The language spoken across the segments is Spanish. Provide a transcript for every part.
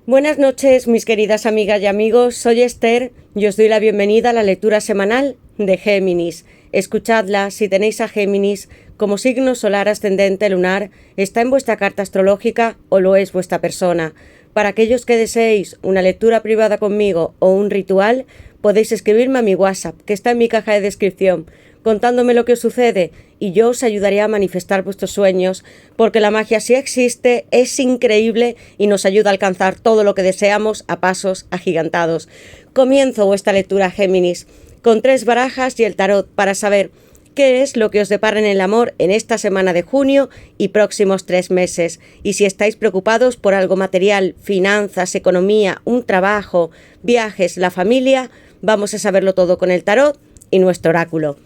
Buenas noches, mis queridas amigas y amigos. Soy Esther y os doy la bienvenida a la lectura semanal de Géminis. Escuchadla si tenéis a Géminis como signo solar ascendente lunar, está en vuestra carta astrológica o lo es vuestra persona. Para aquellos que deseéis una lectura privada conmigo o un ritual, podéis escribirme a mi WhatsApp, que está en mi caja de descripción, contándome lo que os sucede y yo os ayudaré a manifestar vuestros sueños, porque la magia sí existe, es increíble y nos ayuda a alcanzar todo lo que deseamos a pasos agigantados. Comienzo vuestra lectura, Géminis, con 3 barajas y el tarot para saber qué es lo que os depara en el amor en esta semana de junio y próximos 3 meses. Y si estáis preocupados por algo material, finanzas, economía, un trabajo, viajes, la familia, vamos a saberlo todo con el tarot y nuestro oráculo.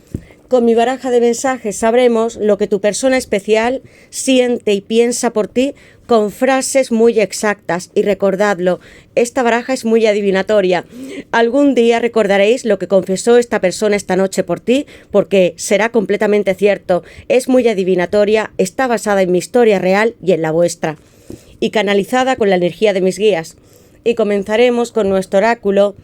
Con mi baraja de mensajes sabremos lo que tu persona especial siente y piensa por ti con frases muy exactas. Y recordadlo, esta baraja es muy adivinatoria. Algún día recordaréis lo que confesó esta persona esta noche por ti, porque será completamente cierto. Es muy adivinatoria, está basada en mi historia real y en la vuestra, y canalizada con la energía de mis guías. Y comenzaremos con nuestro oráculo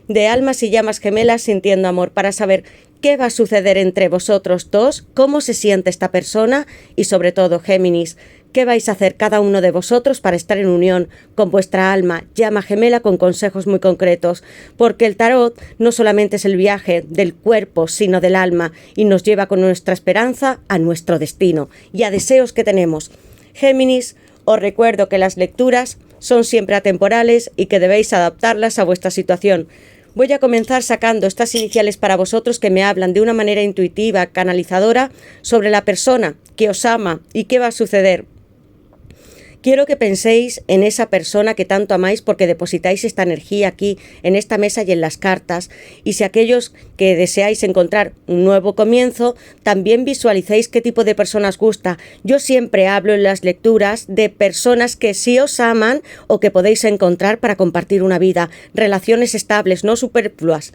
de almas y llamas gemelas sintiendo amor, para saber qué va a suceder entre vosotros dos, cómo se siente esta persona y sobre todo, Géminis, qué vais a hacer cada uno de vosotros para estar en unión con vuestra alma llama gemela con consejos muy concretos, porque el tarot no solamente es el viaje del cuerpo, sino del alma, y nos lleva con nuestra esperanza a nuestro destino y a deseos que tenemos. Géminis, os recuerdo que las lecturas son siempre atemporales y que debéis adaptarlas a vuestra situación. Voy a comenzar sacando estas iniciales para vosotros que me hablan de una manera intuitiva, canalizadora, sobre la persona que os ama y qué va a suceder. Quiero que penséis en esa persona que tanto amáis, porque depositáis esta energía aquí, en esta mesa y en las cartas. Y si aquellos que deseáis encontrar un nuevo comienzo, también visualicéis qué tipo de personas gusta. Yo siempre hablo en las lecturas de personas que sí os aman o que podéis encontrar para compartir una vida. Relaciones estables, no superfluas.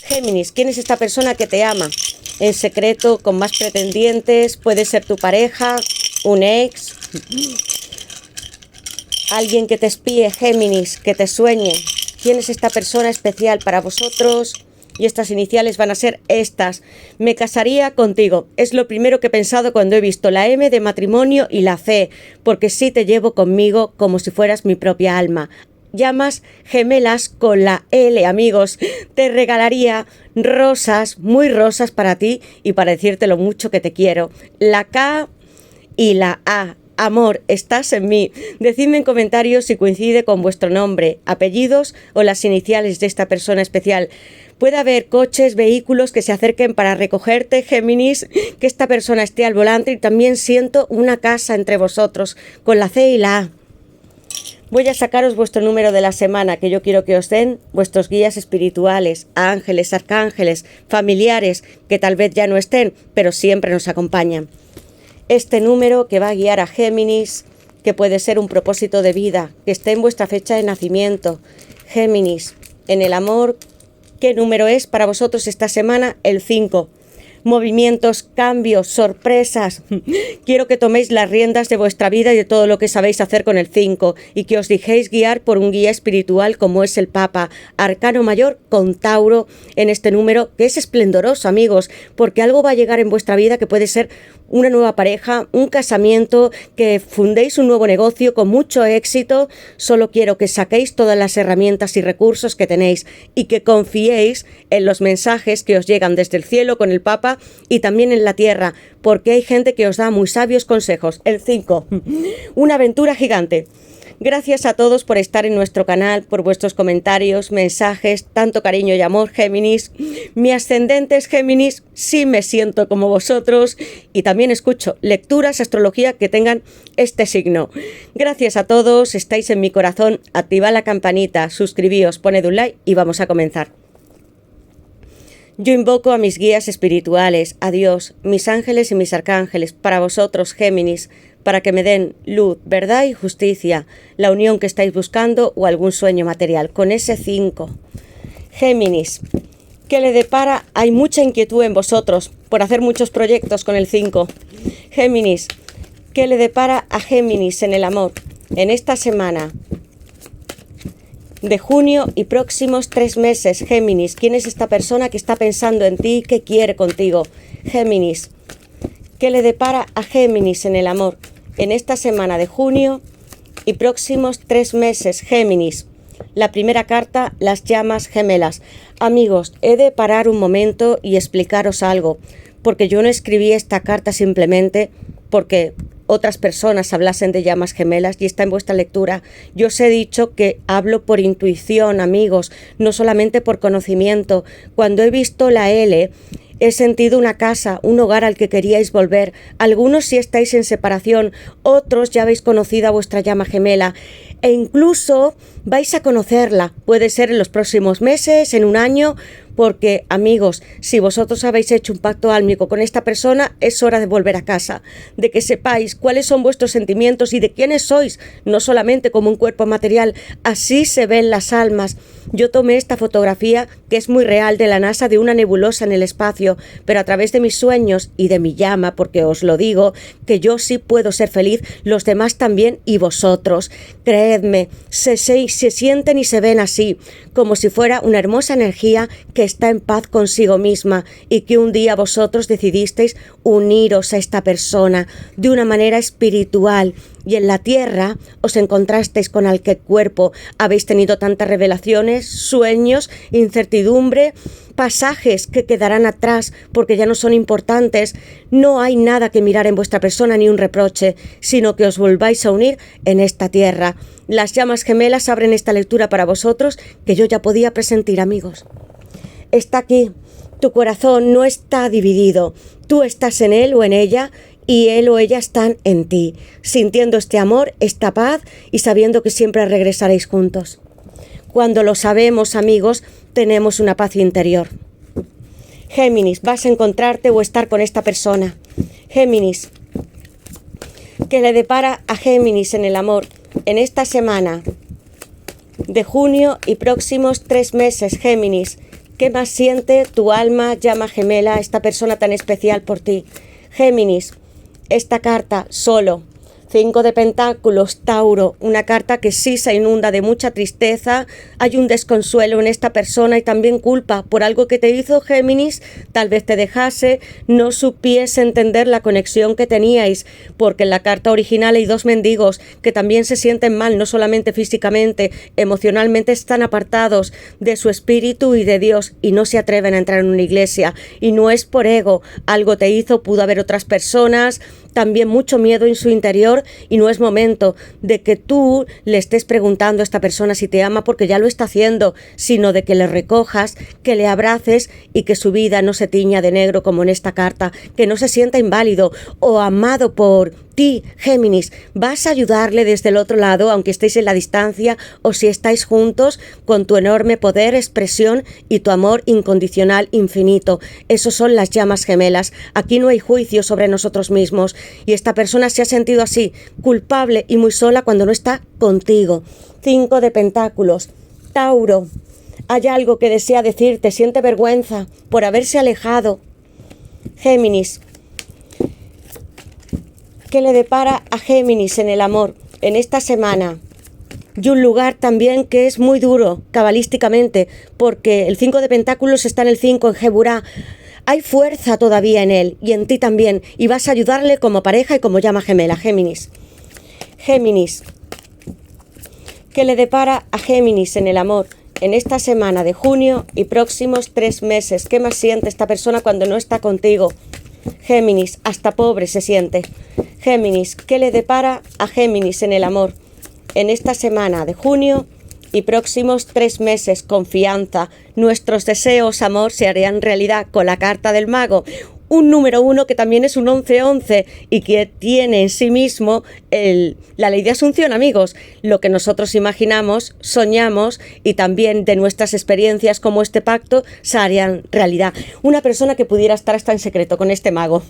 Géminis, ¿quién es esta persona que te ama? En secreto, con más pretendientes, puede ser tu pareja, un ex, alguien que te espíe, Géminis, que te sueñe. ¿Quién es esta persona especial para vosotros? Y estas iniciales van a ser estas. Me casaría contigo. Es lo primero que he pensado cuando he visto la M de matrimonio y la C, porque sí te llevo conmigo como si fueras mi propia alma. Llamas gemelas con la L, amigos. Te regalaría rosas, muy rosas para ti y para decirte lo mucho que te quiero. La K y la A. Amor, estás en mí. Decidme en comentarios si coincide con vuestro nombre, apellidos o las iniciales de esta persona especial. Puede haber coches, vehículos que se acerquen para recogerte, Géminis, que esta persona esté al volante, y también siento una casa entre vosotros, con la C y la A. Voy a sacaros vuestro número de la semana, que yo quiero que os den vuestros guías espirituales, ángeles, arcángeles, familiares, que tal vez ya no estén, pero siempre nos acompañan. Este número que va a guiar a Géminis, que puede ser un propósito de vida, que esté en vuestra fecha de nacimiento. Géminis, en el amor, ¿qué número es para vosotros esta semana? El 5. Movimientos, cambios, sorpresas. Quiero que toméis las riendas de vuestra vida y de todo lo que sabéis hacer con el 5 y que os dejéis guiar por un guía espiritual como es el Papa, arcano mayor con Tauro en este número, que es esplendoroso, amigos, porque algo va a llegar en vuestra vida que puede ser una nueva pareja, un casamiento, que fundéis un nuevo negocio con mucho éxito. Solo quiero que saquéis todas las herramientas y recursos que tenéis y que confiéis en los mensajes que os llegan desde el cielo con el Papa y también en la tierra, porque hay gente que os da muy sabios consejos. El 5, una aventura gigante. Gracias a todos por estar en nuestro canal, por vuestros comentarios, mensajes, tanto cariño y amor, Géminis. Mi ascendente es Géminis, sí me siento como vosotros y también escucho lecturas, astrología que tengan este signo. Gracias a todos, estáis en mi corazón. Activad la campanita, suscribíos, poned un like y vamos a comenzar. Yo invoco a mis guías espirituales, a Dios, mis ángeles y mis arcángeles, para vosotros, Géminis, para que me den luz, verdad y justicia, la unión que estáis buscando o algún sueño material. Con ese 5. Géminis, ¿qué le depara? Hay mucha inquietud en vosotros por hacer muchos proyectos con el 5. Géminis, ¿qué le depara a Géminis en el amor en esta semana? de junio y próximos 3 meses, Géminis. ¿Quién es esta persona que está pensando en ti, que quiere contigo? Géminis. ¿Qué le depara a Géminis en el amor en esta semana de junio y próximos 3 meses, Géminis? La primera carta, las llamas gemelas. Amigos, he de parar un momento y explicaros algo, porque yo no escribí esta carta simplemente porque otras personas hablasen de llamas gemelas y está en vuestra lectura. Yo os he dicho que hablo por intuición, amigos, no solamente por conocimiento. Cuando he visto la L, he sentido una casa, un hogar al que queríais volver. Algunos si estáis en separación, otros ya habéis conocido a vuestra llama gemela e incluso vais a conocerla. Puede ser en los próximos meses, en un año, porque, amigos, si vosotros habéis hecho un pacto álmico con esta persona, es hora de volver a casa, de que sepáis cuáles son vuestros sentimientos y de quiénes sois, no solamente como un cuerpo material. Así se ven las almas. Yo tomé esta fotografía, que es muy real, de la NASA, de una nebulosa en el espacio, pero a través de mis sueños y de mi llama, porque os lo digo, que yo sí puedo ser feliz, los demás también y vosotros. Creedme, se sienten y se ven así, como si fuera una hermosa energía que está en paz consigo misma y que un día vosotros decidisteis uniros a esta persona de una manera espiritual y en la tierra os encontrasteis con aquel cuerpo. Habéis tenido tantas revelaciones, sueños, incertidumbre, pasajes que quedarán atrás porque ya no son importantes. No hay nada que mirar en vuestra persona ni un reproche, sino que os volváis a unir en esta tierra. Las llamas gemelas abren esta lectura para vosotros que yo ya podía presentir, amigos. Está aquí, tu corazón no está dividido, tú estás en él o en ella y él o ella están en ti, sintiendo este amor, esta paz y sabiendo que siempre regresaréis juntos. Cuando lo sabemos, amigos, tenemos una paz interior. Géminis, vas a encontrarte o estar con esta persona. Géminis, ¿qué le depara a Géminis en el amor en esta semana de junio y próximos 3 meses, Géminis? ¿Qué más siente tu alma, llama gemela, esta persona tan especial por ti? Géminis, esta carta, solo. 5 de pentáculos, Tauro, una carta que sí se inunda de mucha tristeza, hay un desconsuelo en esta persona y también culpa por algo que te hizo, Géminis, tal vez te dejase, no supiese entender la conexión que teníais, porque en la carta original hay 2 mendigos que también se sienten mal, no solamente físicamente, emocionalmente están apartados de su espíritu y de Dios y no se atreven a entrar en una iglesia y no es por ego, algo te hizo, pudo haber otras personas, también mucho miedo en su interior y no es momento de que tú le estés preguntando a esta persona si te ama porque ya lo está haciendo, sino de que le recojas, que le abraces y que su vida no se tiña de negro como en esta carta, que no se sienta inválido o amado por ti, Géminis. Vas a ayudarle desde el otro lado, aunque estéis en la distancia o si estáis juntos, con tu enorme poder, expresión y tu amor incondicional infinito. Esos son las llamas gemelas. Aquí no hay juicio sobre nosotros mismos y esta persona se ha sentido así, culpable y muy sola cuando no está contigo. 5 de pentáculos, Tauro. Hay algo que desea decirte, siente vergüenza por haberse alejado. Géminis, ¿qué le depara a Géminis en el amor en esta semana? Y un lugar también que es muy duro cabalísticamente, porque el 5 de pentáculos está en el 5, en Geburá. Hay fuerza todavía en él y en ti también, y vas a ayudarle como pareja y como llama gemela, Géminis. Géminis, ¿qué le depara a Géminis en el amor en esta semana de junio y próximos 3 meses? ¿Qué más siente esta persona cuando no está contigo? Géminis, hasta pobre se siente. Géminis, ¿qué le depara a Géminis en el amor en esta semana de junio y próximos 3 meses? Confianza, nuestros deseos, amor, se harían realidad con la carta del mago. Un número 1 que también es un 11-11 y que tiene en sí mismo la ley de asunción, amigos. Lo que nosotros imaginamos, soñamos y también de nuestras experiencias como este pacto se harían realidad. Una persona que pudiera estar hasta en secreto con este mago,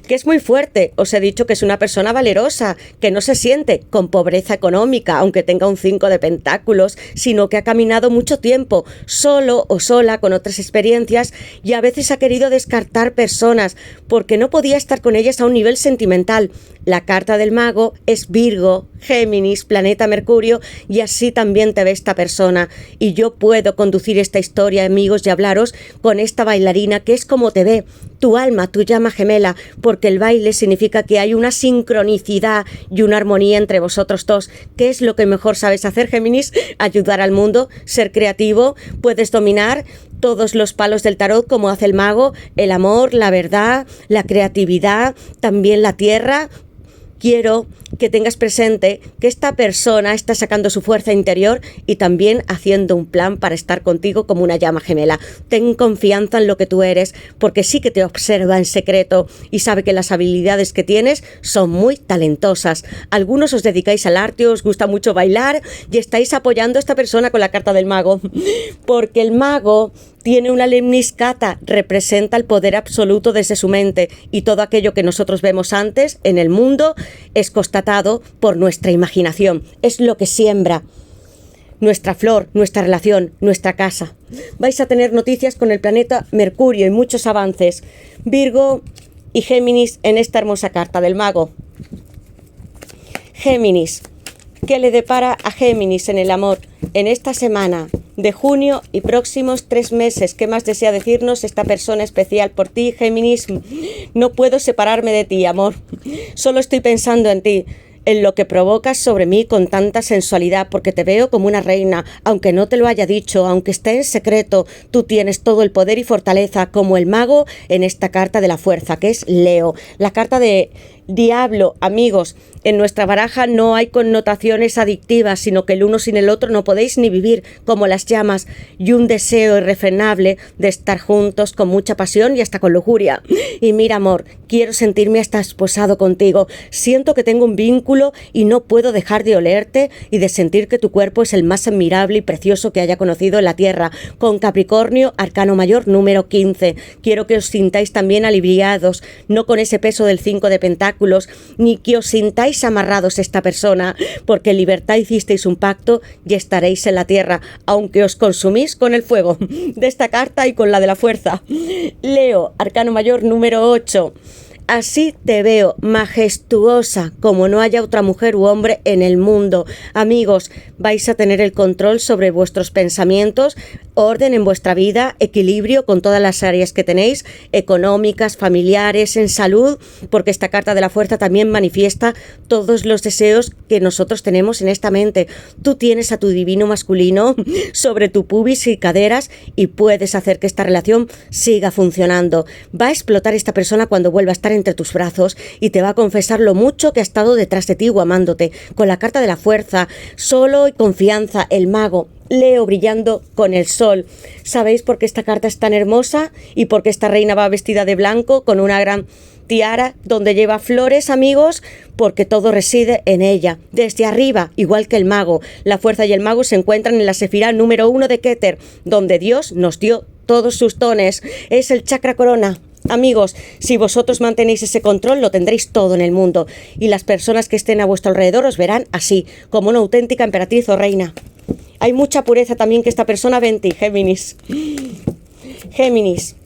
que es muy fuerte. Os he dicho que es una persona valerosa, que no se siente con pobreza económica, aunque tenga un 5 de pentáculos, sino que ha caminado mucho tiempo, solo o sola, con otras experiencias y a veces ha querido descartar personas porque no podía estar con ellas a un nivel sentimental. La carta del mago es Virgo, Géminis, planeta Mercurio, y así también te ve esta persona. Y yo puedo conducir esta historia, amigos, y hablaros con esta bailarina que es como te ve tu alma, tu llama gemela, porque el baile significa que hay una sincronicidad y una armonía entre vosotros dos. ¿Qué es lo que mejor sabes hacer, Géminis? Ayudar al mundo, ser creativo, puedes dominar todos los palos del tarot como hace el mago, el amor, la verdad, la creatividad, también la tierra. Quiero que tengas presente que esta persona está sacando su fuerza interior y también haciendo un plan para estar contigo como una llama gemela. Ten confianza en lo que tú eres, porque sí que te observa en secreto y sabe que las habilidades que tienes son muy talentosas. Algunos os dedicáis al arte, os gusta mucho bailar y estáis apoyando a esta persona con la carta del mago, porque el mago tiene una lemniscata, representa el poder absoluto desde su mente, y todo aquello que nosotros vemos antes en el mundo es constatado por nuestra imaginación, es lo que siembra nuestra flor, nuestra relación, nuestra casa. Vais a tener noticias con el planeta Mercurio y muchos avances. Virgo y Géminis en esta hermosa carta del mago. Géminis. ¿Qué le depara a Géminis en el amor en esta semana de junio y próximos 3 meses? ¿Qué más desea decirnos esta persona especial por ti, Géminis? No puedo separarme de ti, amor. Solo estoy pensando en ti, en lo que provocas sobre mí con tanta sensualidad, porque te veo como una reina, aunque no te lo haya dicho, aunque esté en secreto. Tú tienes todo el poder y fortaleza como el mago en esta carta de la fuerza, que es Leo, la carta de diablo. Amigos, en nuestra baraja no hay connotaciones adictivas, sino que el uno sin el otro no podéis ni vivir, como las llamas, y un deseo irrefrenable de estar juntos con mucha pasión y hasta con lujuria. Y mira, amor, quiero sentirme hasta esposado contigo. Siento que tengo un vínculo y no puedo dejar de olerte y de sentir que tu cuerpo es el más admirable y precioso que haya conocido en la tierra. Con Capricornio, arcano mayor número 15. Quiero que os sintáis también aliviados, no con ese peso del 5 de pentáculos, ni que os sintáis amarrados a esta persona, porque en libertad hicisteis un pacto y estaréis en la tierra, aunque os consumís con el fuego de esta carta y con la de la fuerza. Leo, arcano mayor número 8. Así te veo, majestuosa, como no haya otra mujer u hombre en el mundo. Amigos, vais a tener el control sobre vuestros pensamientos, orden en vuestra vida, equilibrio con todas las áreas que tenéis, económicas, familiares, en salud, porque esta carta de la fuerza también manifiesta todos los deseos que nosotros tenemos en esta mente. Tú tienes a tu divino masculino sobre tu pubis y caderas y puedes hacer que esta relación siga funcionando. Va a explotar esta persona cuando vuelva a estar entre tus brazos y te va a confesar lo mucho que ha estado detrás de ti o amándote. Con la carta de la fuerza, solo y confianza, el mago, Leo brillando con el sol. ¿Sabéis por qué esta carta es tan hermosa? Y por qué esta reina va vestida de blanco con una gran tiara donde lleva flores, amigos, porque todo reside en ella. Desde arriba, igual que el mago, la fuerza y el mago se encuentran en la sefirá número 1 de Keter, donde Dios nos dio todos sus dones. Es el chakra corona. Amigos, si vosotros mantenéis ese control, lo tendréis todo en el mundo, y las personas que estén a vuestro alrededor os verán así, como una auténtica emperatriz o reina. Hay mucha pureza también que esta persona ve en ti, Géminis. Géminis.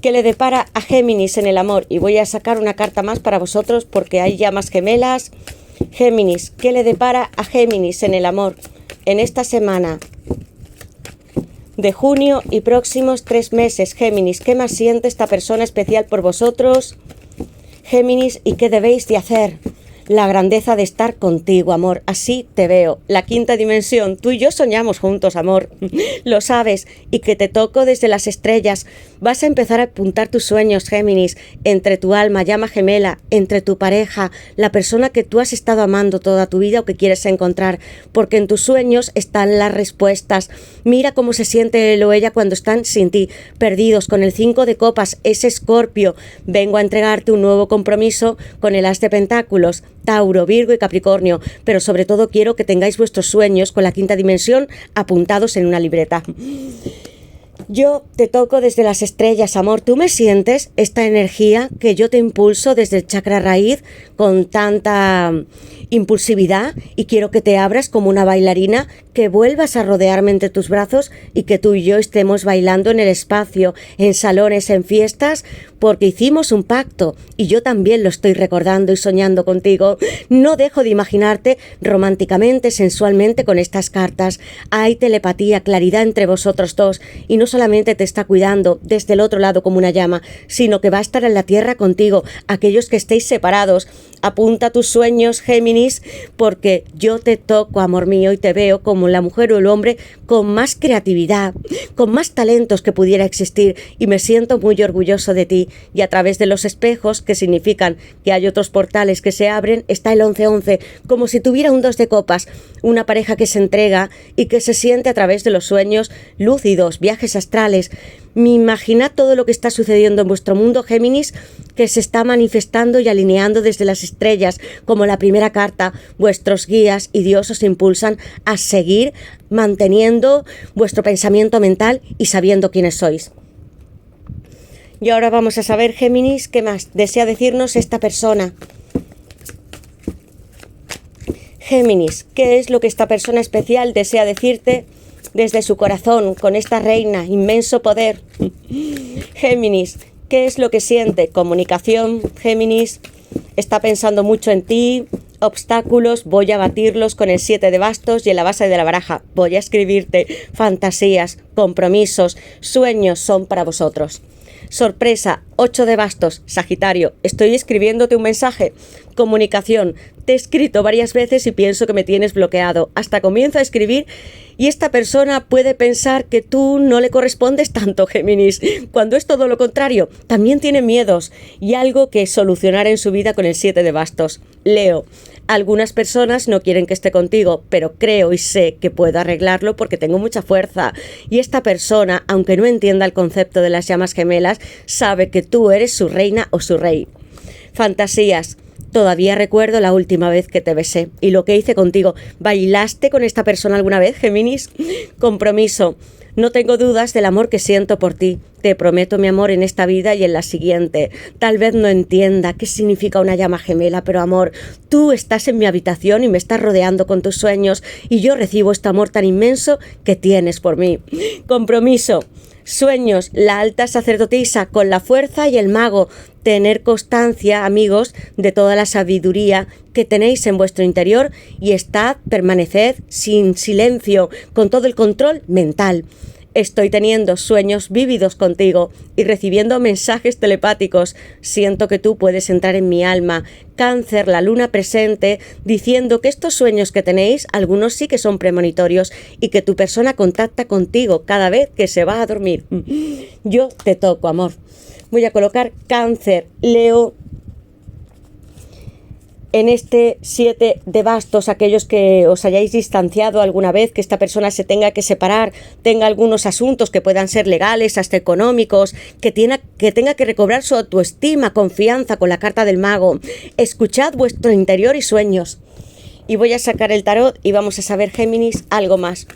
¿Qué le depara a Géminis en el amor? Y voy a sacar una carta más para vosotros porque hay llamas gemelas. Géminis. ¿Qué le depara a Géminis en el amor en esta semana de junio y próximos 3 meses? Géminis, ¿qué más siente esta persona especial por vosotros? Géminis, ¿y qué debéis de hacer? La grandeza de estar contigo, amor. Así te veo. La quinta dimensión. Tú y yo soñamos juntos, amor. Lo sabes. Y que te toco desde las estrellas. Vas a empezar a apuntar tus sueños, Géminis, entre tu alma, llama gemela, entre tu pareja, la persona que tú has estado amando toda tu vida o que quieres encontrar. Porque en tus sueños están las respuestas. Mira cómo se siente él o ella cuando están sin ti, perdidos, con el 5 de copas, ese Escorpio. Vengo a entregarte un nuevo compromiso con el as de pentáculos. Tauro, Virgo y Capricornio, pero sobre todo quiero que tengáis vuestros sueños con la quinta dimensión apuntados en una libreta. Yo te toco desde las estrellas, amor. ¿Tú me sientes esta energía que yo te impulso desde el chakra raíz con tanta impulsividad? Y quiero que te abras como una bailarina, que vuelvas a rodearme entre tus brazos y que tú y yo estemos bailando en el espacio, en salones, en fiestas, porque hicimos un pacto y yo también lo estoy recordando y soñando contigo. No dejo de imaginarte románticamente, sensualmente con estas cartas. Hay telepatía, claridad entre vosotros dos y no solamente te está cuidando desde el otro lado como una llama, sino que va a estar en la tierra contigo. Aquellos que estéis separados, apunta tus sueños, Géminis, porque yo te toco, amor mío, y te veo como la mujer o el hombre con más creatividad, con más talentos que pudiera existir, y me siento muy orgulloso de ti. Y a través de los espejos, que significan que hay otros portales que se abren, está el 11-11, como si tuviera un 2 de copas, una pareja que se entrega y que se siente a través de los sueños lúcidos, viajes astrales. Me imagina todo lo que está sucediendo en vuestro mundo, Géminis, que se está manifestando y alineando desde las estrellas, como la primera carta. Vuestros guías y Dios os impulsan a seguir manteniendo vuestro pensamiento mental y sabiendo quiénes sois. Y ahora vamos a saber, Géminis, qué más desea decirnos esta persona. Géminis, ¿qué es lo que esta persona especial desea decirte desde su corazón, con esta reina, inmenso poder? Géminis, ¿qué es lo que siente? Comunicación, Géminis, está pensando mucho en ti. Obstáculos, voy a batirlos con el 7 de bastos y en la base de la baraja. Voy a escribirte fantasías, compromisos, sueños son para vosotros. Sorpresa, 8 de bastos, Sagitario, estoy escribiéndote un mensaje. Comunicación, te he escrito varias veces y pienso que me tienes bloqueado. Hasta comienzo a escribir y esta persona puede pensar que tú no le correspondes tanto, Géminis, cuando es todo lo contrario. También tiene miedos y algo que solucionar en su vida con el 7 de bastos. Leo, algunas personas no quieren que esté contigo, pero creo y sé que puedo arreglarlo porque tengo mucha fuerza. Y esta persona, aunque no entienda el concepto de las llamas gemelas, sabe que tú eres su reina o su rey. Fantasías. Todavía recuerdo la última vez que te besé y lo que hice contigo. ¿Bailaste con esta persona alguna vez, Géminis? Compromiso. No tengo dudas del amor que siento por ti. Te prometo mi amor en esta vida y en la siguiente. Tal vez no entienda qué significa una llama gemela, pero amor, tú estás en mi habitación y me estás rodeando con tus sueños y yo recibo este amor tan inmenso que tienes por mí. Compromiso. Sueños, la alta sacerdotisa con la fuerza y el mago. Tener constancia, amigos, de toda la sabiduría que tenéis en vuestro interior y permaneced sin silencio, con todo el control mental. Estoy teniendo sueños vívidos contigo y recibiendo mensajes telepáticos. Siento que tú puedes entrar en mi alma. Cáncer, la luna presente, diciendo que estos sueños que tenéis, algunos sí que son premonitorios y que tu persona contacta contigo cada vez que se va a dormir. Yo te toco, amor. Voy a colocar Cáncer, Leo. En este 7 de bastos, aquellos que os hayáis distanciado alguna vez, que esta persona se tenga que separar, tenga algunos asuntos que puedan ser legales, hasta económicos, que tenga que recobrar su autoestima, confianza con la carta del mago. Escuchad vuestro interior y sueños. Y voy a sacar el tarot y vamos a saber, Géminis, algo más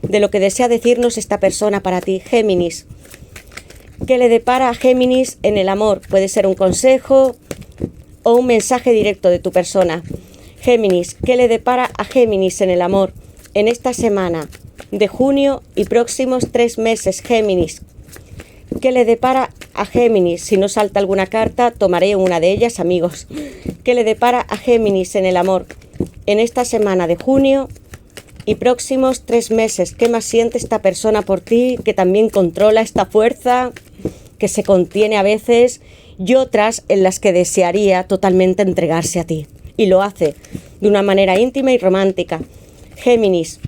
de lo que desea decirnos esta persona para ti. Géminis, ¿qué le depara a Géminis en el amor? Puede ser un consejo o un mensaje directo de tu persona. Géminis, ¿qué le depara a Géminis en el amor en esta semana de junio y próximos 3 meses? Géminis, ¿qué le depara a Géminis? Si no salta alguna carta, tomaré una de ellas, amigos. ¿Qué le depara a Géminis en el amor en esta semana de junio y próximos 3 meses? ¿Qué más siente esta persona por ti, que también controla esta fuerza, que se contiene a veces, y otras en las que desearía totalmente entregarse a ti? Y lo hace de una manera íntima y romántica. Géminis,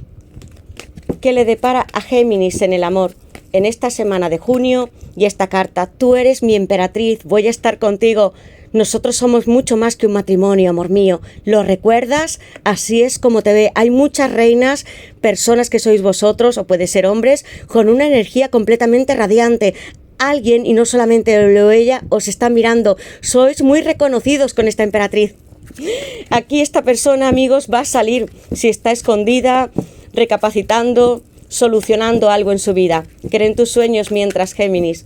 ¿qué le depara a Géminis en el amor en esta semana de junio y esta carta? Tú eres mi emperatriz, voy a estar contigo. Nosotros somos mucho más que un matrimonio, amor mío. ¿Lo recuerdas? Así es como te ve. Hay muchas reinas, personas que sois vosotros, o puede ser hombres, con una energía completamente radiante. Alguien, y no solamente él o ella, os está mirando. Sois muy reconocidos con esta emperatriz. Aquí esta persona, amigos, va a salir, si está escondida, recapacitando solucionando algo en su vida. Cree en tus sueños mientras, Géminis.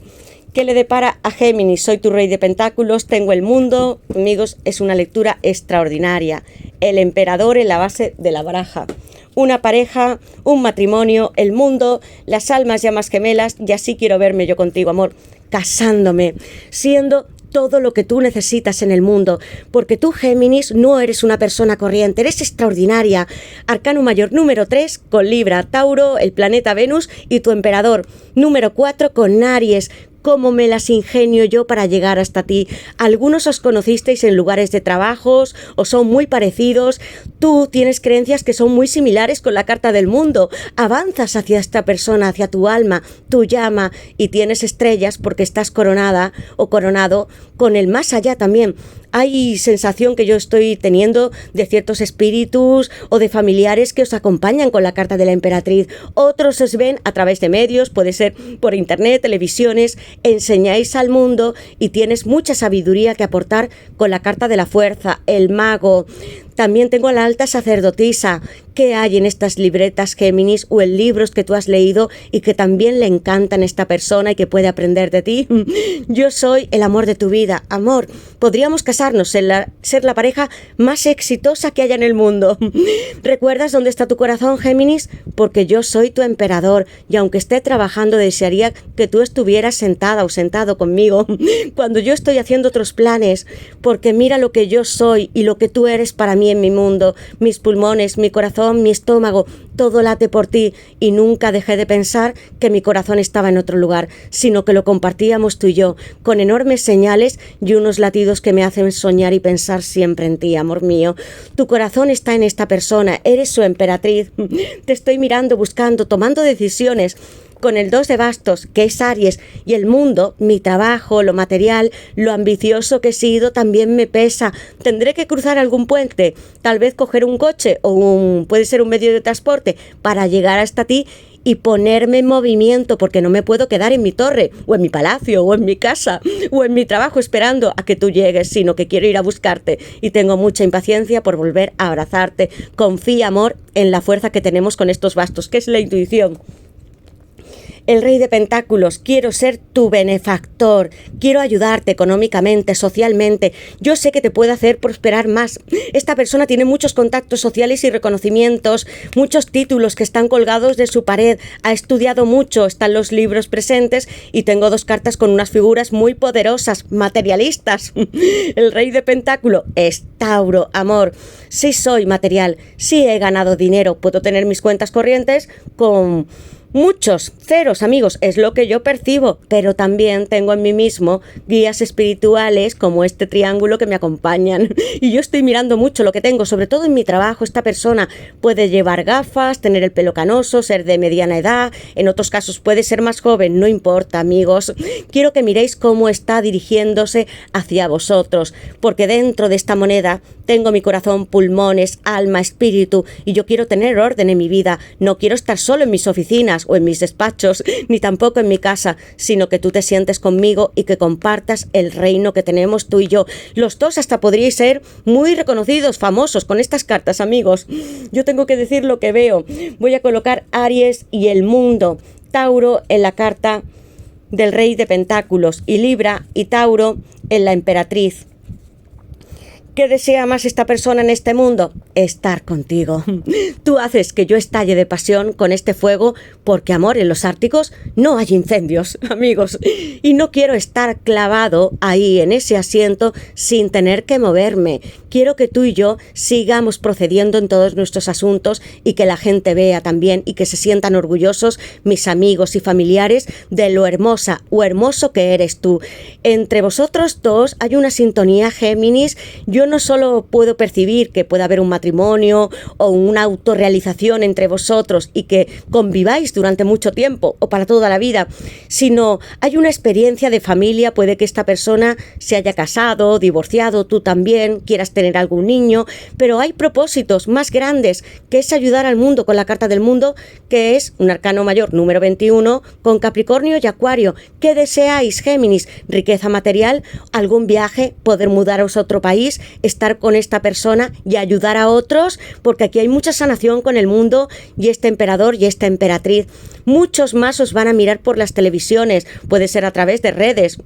¿Qué le depara a Géminis? Soy tu rey de pentáculos, tengo el mundo. Amigos, es una lectura extraordinaria. El emperador en la base de la baraja. Una pareja, un matrimonio, el mundo, las almas llamas gemelas, y así quiero verme yo contigo, amor, casándome, siendo todo lo que tú necesitas en el mundo, porque tú, Géminis, no eres una persona corriente, eres extraordinaria. Arcano mayor número 3 con Libra, Tauro, el planeta Venus y tu emperador. Número 4 con Aries. ¿Cómo me las ingenio yo para llegar hasta ti? Algunos os conocisteis en lugares de trabajos o son muy parecidos. Tú tienes creencias que son muy similares con la carta del mundo. Avanzas hacia esta persona, hacia tu alma, tu llama, y tienes estrellas porque estás coronada o coronado con el más allá también. Hay sensación que yo estoy teniendo de ciertos espíritus o de familiares que os acompañan con la carta de la emperatriz. Otros os ven a través de medios, puede ser por internet, televisiones, enseñáis al mundo y tienes mucha sabiduría que aportar con la carta de la fuerza, el mago. También tengo a la alta sacerdotisa. ¿Qué hay en estas libretas, Géminis, o en libros que tú has leído y que también le encantan a esta persona y que puede aprender de ti? Yo soy el amor de tu vida. Amor, podríamos casarnos, ser la pareja más exitosa que haya en el mundo. ¿Recuerdas dónde está tu corazón, Géminis? Porque yo soy tu emperador y aunque esté trabajando desearía que tú estuvieras sentada o sentado conmigo cuando yo estoy haciendo otros planes, porque mira lo que yo soy y lo que tú eres para mí en mi mundo, mis pulmones, mi corazón, mi estómago, todo late por ti y nunca dejé de pensar que mi corazón estaba en otro lugar, sino que lo compartíamos tú y yo, con enormes señales y unos latidos que me hacen soñar y pensar siempre en ti, amor mío. Tu corazón está en esta persona, eres su emperatriz. Te estoy mirando, buscando, tomando decisiones. Con el 2 de bastos, que es Aries, y el mundo, mi trabajo, lo material, lo ambicioso que he sido, también me pesa. Tendré que cruzar algún puente, tal vez coger un coche o puede ser un medio de transporte para llegar hasta ti y ponerme en movimiento, porque no me puedo quedar en mi torre, o en mi palacio, o en mi casa, o en mi trabajo esperando a que tú llegues, sino que quiero ir a buscarte y tengo mucha impaciencia por volver a abrazarte. Confía, amor, en la fuerza que tenemos con estos bastos, que es la intuición. El rey de pentáculos, quiero ser tu benefactor, quiero ayudarte económicamente, socialmente. Yo sé que te puedo hacer prosperar más. Esta persona tiene muchos contactos sociales y reconocimientos, muchos títulos que están colgados de su pared. Ha estudiado mucho, están los libros presentes y tengo 2 cartas con unas figuras muy poderosas, materialistas. El rey de pentáculo es Tauro, amor. Sí soy material, sí he ganado dinero, puedo tener mis cuentas corrientes con muchos ceros, amigos, es lo que yo percibo, pero también tengo en mí mismo guías espirituales como este triángulo que me acompañan y yo estoy mirando mucho lo que tengo, sobre todo en mi trabajo. Esta persona puede llevar gafas, tener el pelo canoso, ser de mediana edad, en otros casos puede ser más joven, no importa, amigos. Quiero que miréis cómo está dirigiéndose hacia vosotros, porque dentro de esta moneda tengo mi corazón, pulmones, alma, espíritu, y yo quiero tener orden en mi vida. No quiero estar solo en mis oficinas o en mis despachos, ni tampoco en mi casa, sino que tú te sientes conmigo y que compartas el reino que tenemos tú y yo. Los dos hasta podríais ser muy reconocidos, famosos con estas cartas, amigos. Yo tengo que decir lo que veo. Voy a colocar Aries y el mundo, Tauro en la carta del rey de pentáculos y Libra y Tauro en la emperatriz. ¿Qué desea más esta persona en este mundo? Estar contigo. Tú haces que yo estalle de pasión con este fuego porque, amor, en los Árticos no hay incendios, amigos. Y no quiero estar clavado ahí en ese asiento sin tener que moverme. Quiero que tú y yo sigamos procediendo en todos nuestros asuntos y que la gente vea también y que se sientan orgullosos mis amigos y familiares de lo hermosa o hermoso que eres tú. Entre vosotros dos hay una sintonía, Géminis. Yo no solo puedo percibir que pueda haber un matrimonio o una autorrealización entre vosotros y que conviváis durante mucho tiempo o para toda la vida, sino hay una experiencia de familia. Puede que esta persona se haya casado, divorciado, tú también quieras tener tener algún niño, pero hay propósitos más grandes, que es ayudar al mundo con la carta del mundo, que es un arcano mayor número 21 con Capricornio y Acuario. ¿Qué deseáis, Géminis? Riqueza material, algún viaje, poder mudaros a otro país, estar con esta persona y ayudar a otros, porque aquí hay mucha sanación con el mundo y este emperador y esta emperatriz. Muchos más os van a mirar por las televisiones, puede ser a través de redes,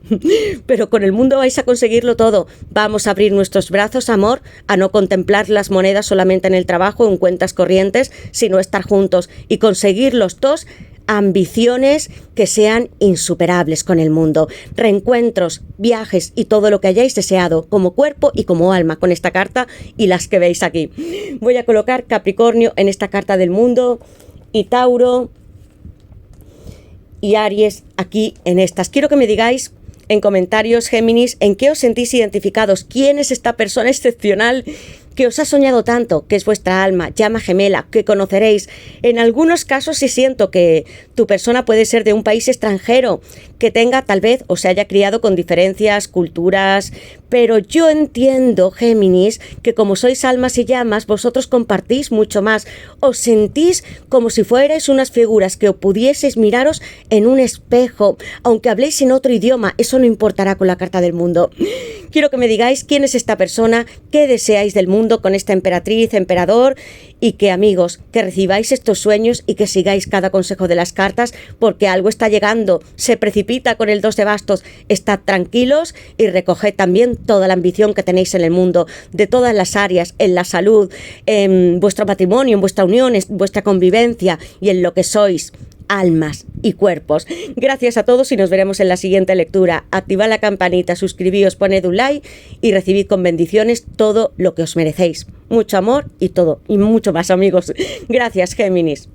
pero con el mundo vais a conseguirlo todo. Vamos a abrir nuestros brazos, amor, a no contemplar las monedas solamente en el trabajo, en cuentas corrientes, sino estar juntos y conseguir los dos ambiciones que sean insuperables con el mundo. Reencuentros, viajes y todo lo que hayáis deseado, como cuerpo y como alma, con esta carta y las que veis aquí. Voy a colocar Capricornio en esta carta del mundo y Tauro y Aries aquí en estas. Quiero que me digáis en comentarios, Géminis, en qué os sentís identificados, quién es esta persona excepcional que os ha soñado tanto, que es vuestra alma, llama gemela, que conoceréis. En algunos casos sí siento que tu persona puede ser de un país extranjero, que tenga tal vez o se haya criado con diferencias, culturas, pero yo entiendo, Géminis, que como sois almas y llamas, vosotros compartís mucho más. Os sentís como si fuerais unas figuras que os pudieseis miraros en un espejo, aunque habléis en otro idioma, eso no importará con la carta del mundo. Quiero que me digáis quién es esta persona, qué deseáis del mundo con esta emperatriz, emperador, y que, amigos, que recibáis estos sueños y que sigáis cada consejo de las cartas, porque algo está llegando, se precipita con el 2 de bastos. Estad tranquilos y recoged también toda la ambición que tenéis en el mundo, de todas las áreas, en la salud, en vuestro matrimonio, en vuestra unión, en vuestra convivencia y en lo que sois, almas y cuerpos. Gracias a todos y nos veremos en la siguiente lectura. Activad la campanita, suscribíos, poned un like y recibid con bendiciones todo lo que os merecéis. Mucho amor y todo, y mucho más, amigos. Gracias, Géminis.